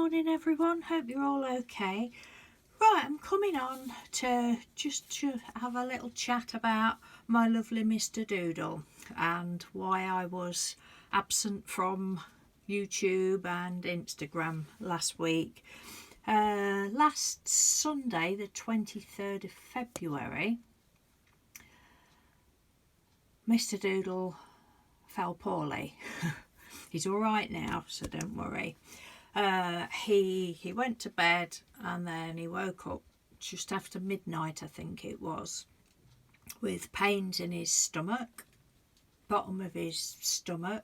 morning everyone, hope you're all okay. Right, I'm coming on to have a little chat about my lovely Mr Doodle and why I was absent from YouTube and Instagram last week. Last Sunday, the 23rd of February, Mr Doodle fell poorly. He's all right now, so don't worry. He went to bed and then he woke up just after midnight, I think it was, with pains in his stomach, bottom of his stomach,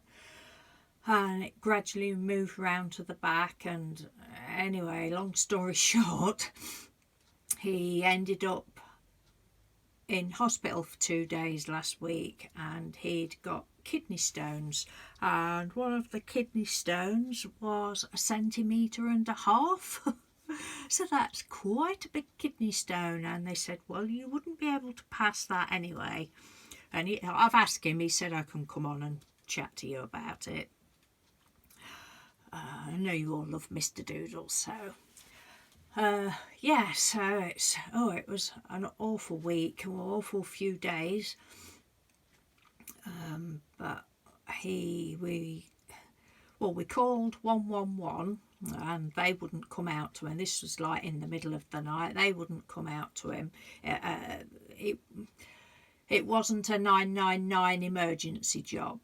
and it gradually moved round to the back. And anyway, long story short, he ended up in hospital for 2 days last week, and he'd got kidney stones, and one of the kidney stones was 1.5 centimetres. So that's quite a big kidney stone, and they said, well, you wouldn't be able to pass that anyway. And I've asked him, he said I can come on and chat to you about it. I know you all love Mr Doodle, so yeah, so it was an awful week, an awful few days. But we called 111 and they wouldn't come out to him. This was like in the middle of the night. They wouldn't come out to him. It wasn't a 999 emergency job.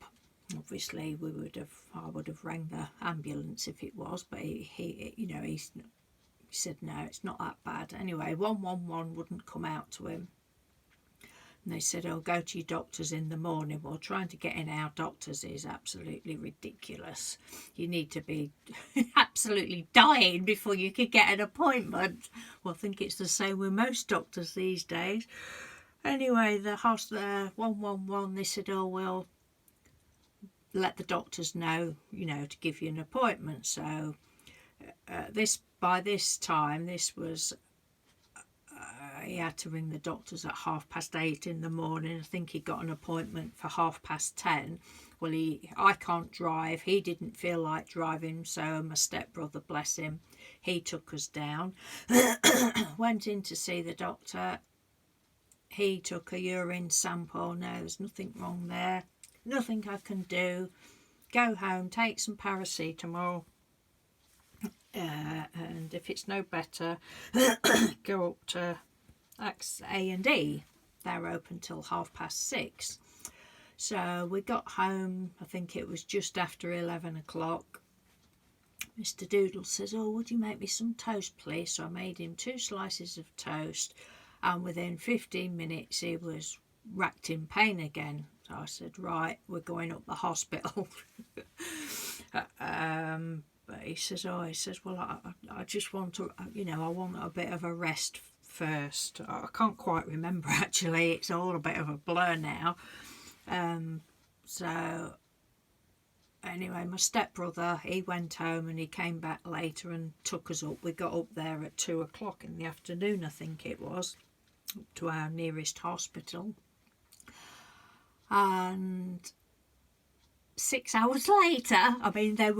Obviously, I would have rang the ambulance if it was, but he said no, it's not that bad. Anyway, 111 wouldn't come out to him. And they said, oh, go to your doctors in the morning. Well, trying to get in our doctors is absolutely ridiculous. You need to be absolutely dying before you could get an appointment. Well, I think it's the same with most doctors these days. Anyway, the 111, they said, oh, well, let the doctors know, to give you an appointment. So by this time, this was... he had to ring the doctors at 8:30 in the morning. I think he got an appointment for 10:30. Well, I can't drive. He didn't feel like driving, so my stepbrother, bless him, he took us down. Went in to see the doctor. He took a urine sample. No, there's nothing wrong there. Nothing I can do. Go home, take some paracetamol. And if it's no better, go up to A&E. They're open till 6:30. So we got home, I think it was just after 11 o'clock. Mr Doodle says, oh, would you make me some toast, please? So I made him 2 slices of toast, and within 15 minutes he was racked in pain again. So I said, right, we're going up the hospital. But he says, well, I just want to, I want a bit of a rest first. I can't quite remember, actually. It's all a bit of a blur now. So anyway, my stepbrother, he went home and he came back later and took us up. We got up there at 2 o'clock in the afternoon, I think it was, up to our nearest hospital. And 6 hours later, I mean, they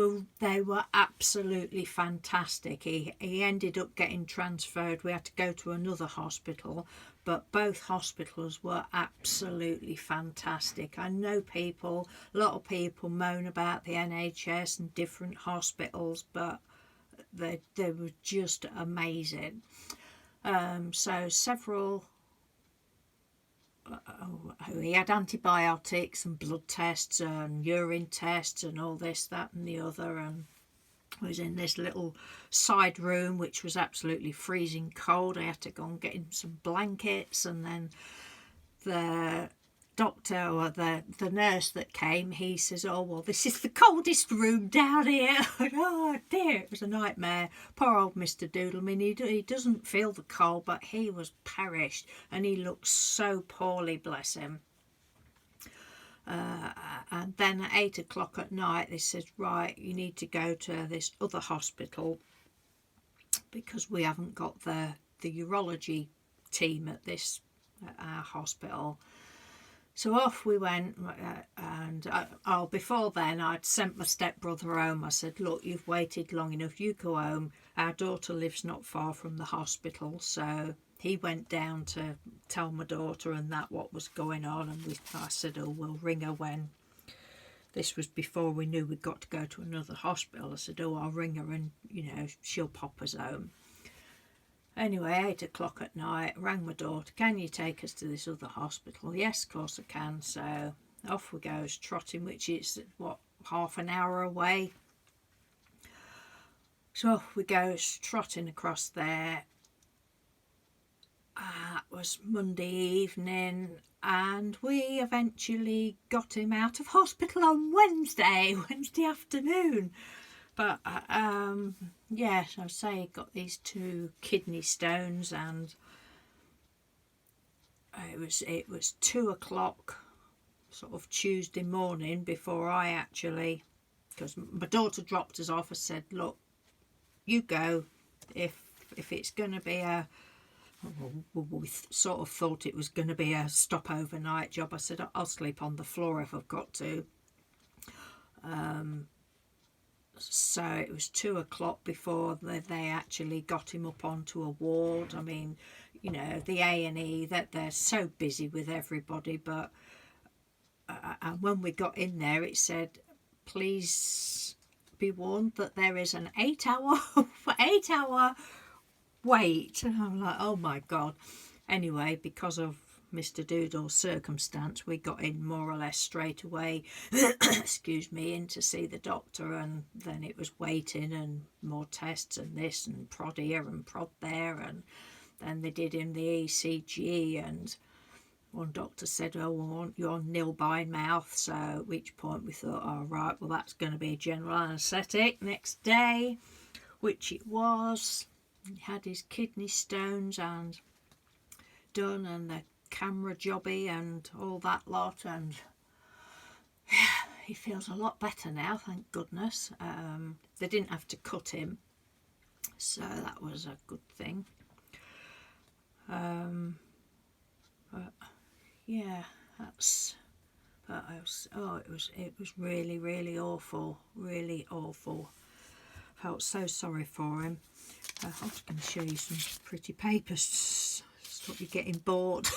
were absolutely fantastic. He ended up getting transferred. We had to go to another hospital, but both hospitals were absolutely fantastic. I know a lot of people moan about the NHS and different hospitals, but they were just amazing. So several... he had antibiotics and blood tests and urine tests and all this, that and the other, and was in this little side room which was absolutely freezing cold. I had to go and get him some blankets, and then the doctor or the nurse that came, he says, oh, well, this is the coldest room down here. Oh dear, it was a nightmare. Poor old Mr Doodle. I mean, he doesn't feel the cold, but he was perished and he looked so poorly, bless him. And then at 8 o'clock at night they said, right, you need to go to this other hospital because we haven't got the urology team at our hospital. So off we went, and before then I'd sent my stepbrother home. I said, look, you've waited long enough, you go home. Our daughter lives not far from the hospital, so he went down to tell my daughter and that what was going on, and I said, oh, we'll ring her when. This was before we knew we'd got to go to another hospital. I said, oh, I'll ring her and, she'll pop us home. Anyway, 8 o'clock at night, rang my daughter, can you take us to this other hospital? Yes, of course I can. So off we goes, trotting, which is, half an hour away. So off we goes, trotting across there. It was Monday evening, and we eventually got him out of hospital on Wednesday afternoon. But yes, I say he got these 2 kidney stones, and it was 2 o'clock, sort of Tuesday morning, before I actually, because my daughter dropped us off. I said, look, you go. If it's going to be we sort of thought it was going to be a stop overnight job. I said, I'll sleep on the floor if I've got to. So it was 2 o'clock before they actually got him up onto a ward. I mean, the A&E, that they're so busy with everybody, but and when we got in there, it said, please be warned that there is an 8-hour wait. And I'm like, oh my God. Anyway, because of Mr Doodle's circumstance, we got in more or less straight away excuse me, in to see the doctor, and then it was waiting and more tests and this and prod here and prod there, and then they did him the ECG, and one doctor said, oh, we want you on nil by mouth. So at which point we thought, oh right, well that's going to be general anaesthetic next day, which it was. He had his kidney stones and done, and the camera jobby and all that lot, and he feels a lot better now, thank goodness. They didn't have to cut him, so that was a good thing. But yeah, it was really, really awful, really awful. Felt so sorry for him. I was going to show you some pretty papers. Stop you getting bored.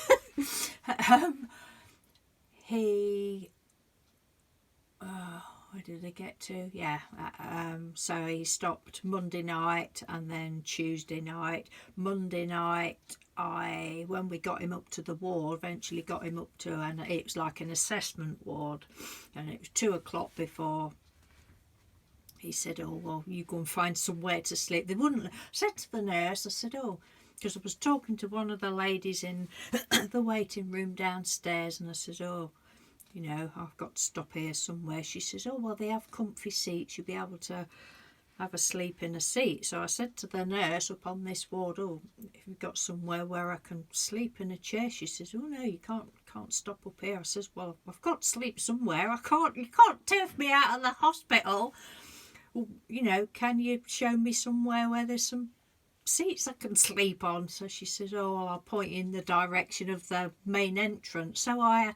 Where did I get to? Yeah, so he stopped Monday night and then Tuesday night. Monday night, when we got him up to the ward, eventually got him up to, and it was like an assessment ward, and it was 2 o'clock before he said, oh, well, you go and find somewhere to sleep. They wouldn't. I said to the nurse, I said, oh, because I was talking to one of the ladies in the waiting room downstairs, and I said, oh, I've got to stop here somewhere. She says, oh, well, they have comfy seats. You'll be able to have a sleep in a seat. So I said to the nurse up on this ward, oh, if you've got somewhere where I can sleep in a chair. She says, oh, no, you can't stop up here. I says, well, I've got to sleep somewhere. You can't turf me out of the hospital. Can you show me somewhere where there's some seats I can sleep on? So she says, oh, well, I'll point you in the direction of the main entrance. So I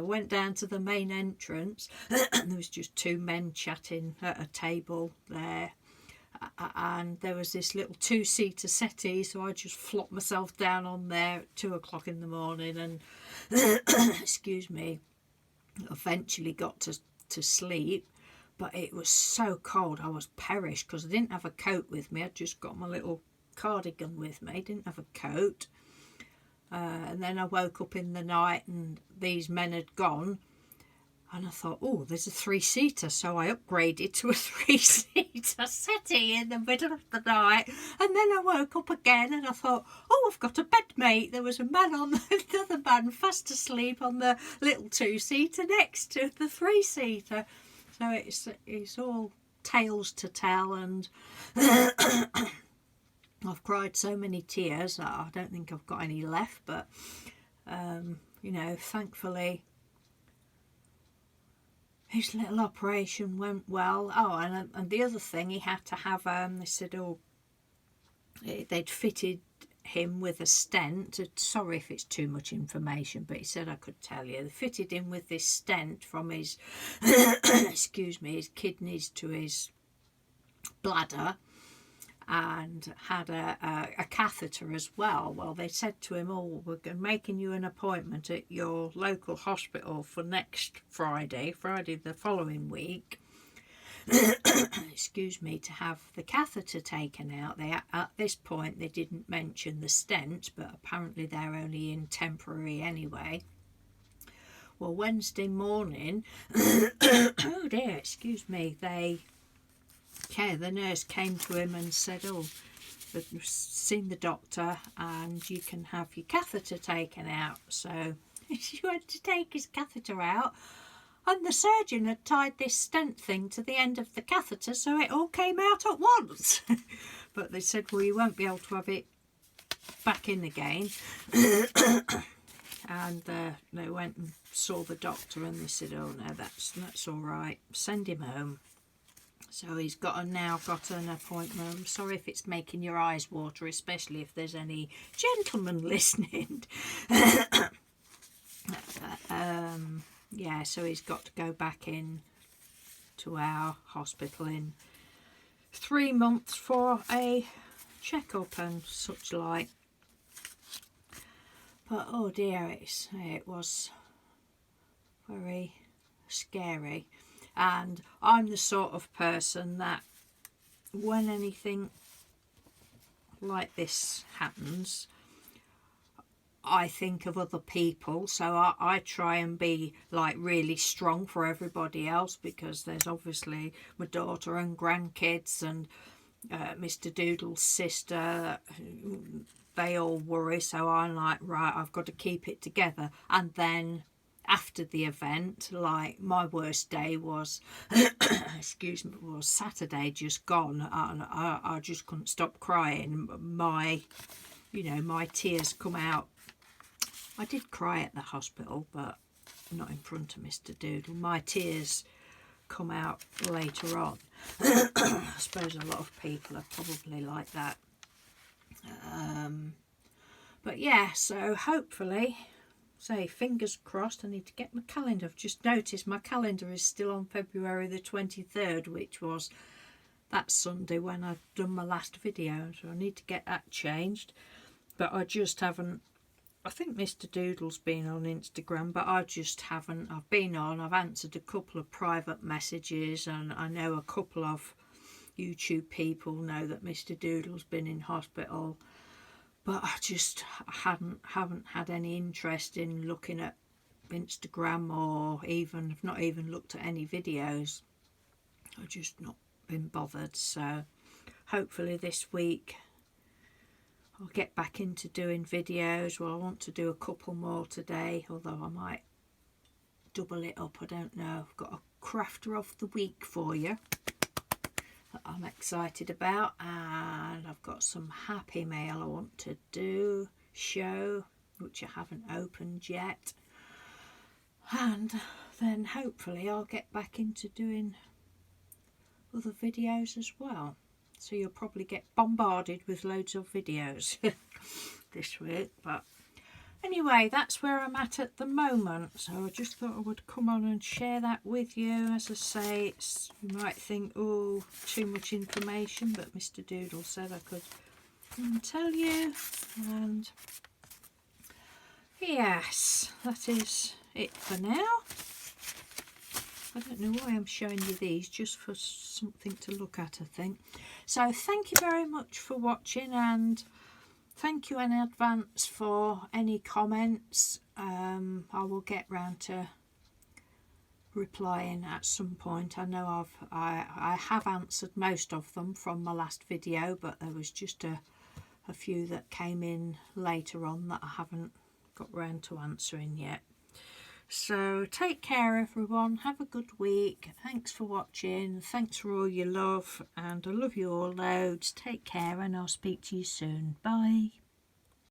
went down to the main entrance, and there was just 2 men chatting at a table there, and there was this little 2-seater settee, so I just flopped myself down on there at 2 o'clock in the morning, and excuse me, eventually got to sleep. But it was so cold, I was perished, because I didn't have a coat with me. I'd just got my little cardigan with me, didn't have a coat. And then I woke up in the night and these men had gone, and I thought, oh, there's a 3-seater, so I upgraded to a 3-seater settee in the middle of the night. And then I woke up again and I thought, oh, I've got a bedmate. There was a man another man fast asleep on the little 2-seater next to the 3-seater. So it's all tales to tell, and I've cried so many tears that I don't think I've got any left, but thankfully his little operation went well. Oh, and the other thing, he had to have they said, oh, they'd fitted him with a stent. Sorry if it's too much information, but he said I could tell you. They fitted him with this stent from his excuse me, his kidneys to his bladder, and had a catheter as well. Well, they said to him, oh, we're making you an appointment at your local hospital for next Friday the following week, excuse me, to have the catheter taken out. At this point they didn't mention the stent, but apparently they're only in temporary anyway. Well, Wednesday morning oh dear, excuse me, the nurse came to him and said, oh, we've seen the doctor and you can have your catheter taken out. So she went to take his catheter out, and the surgeon had tied this stent thing to the end of the catheter, so it all came out at once. But they said, well, you won't be able to have it back in again. And they went and saw the doctor, and they said, oh no, that's all right, send him home. So he's now got an appointment. I'm sorry if it's making your eyes water, especially if there's any gentlemen listening. Yeah, so he's got to go back in to our hospital in 3 months for a checkup and such like. But oh dear, it was very scary. And I'm the sort of person that when anything like this happens, I think of other people. So I try and be like really strong for everybody else, because there's obviously my daughter and grandkids and Mr Doodle's sister. They all worry, so I'm like, right, I've got to keep it together. And then after the event, like my worst day was excuse me, was Saturday just gone, and I just couldn't stop crying. My tears come out. I did cry at the hospital, but not in front of Mr Doodle. My tears come out later on. I suppose a lot of people are probably like that. But yeah, so hopefully, say fingers crossed, I need to get my calendar. I've just noticed my calendar is still on February the 23rd, which was that Sunday when I'd done my last video, so I need to get that changed. But I just haven't. I think Mr Doodle's been on Instagram, but I just haven't. I've been on, I've answered a couple of private messages, and I know a couple of YouTube people know that Mr Doodle's been in hospital. But I just haven't had any interest in looking at Instagram, or I've not even looked at any videos. I've just not been bothered. So hopefully this week I'll get back into doing videos. Well, I want to do a couple more today, although I might double it up. I don't know. I've got a crafter of the week for you that I'm excited about, and I've got some happy mail I want to show, which I haven't opened yet, and then hopefully I'll get back into doing other videos as well. So you'll probably get bombarded with loads of videos this week. But anyway, that's where I'm at the moment. So I just thought I would come on and share that with you. As I say, you might think, oh, too much information, but Mr Doodle said I could come and tell you. And yes, that is it for now. I don't know why I'm showing you these, just for something to look at, I think. So thank you very much for watching, and thank you in advance for any comments. I will get round to replying at some point. I know I have answered most of them from my last video, but there was just a few that came in later on that I haven't got round to answering yet. So take care everyone, have a good week, thanks for watching, thanks for all your love, and I love you all loads. Take care, and I'll speak to you soon. Bye.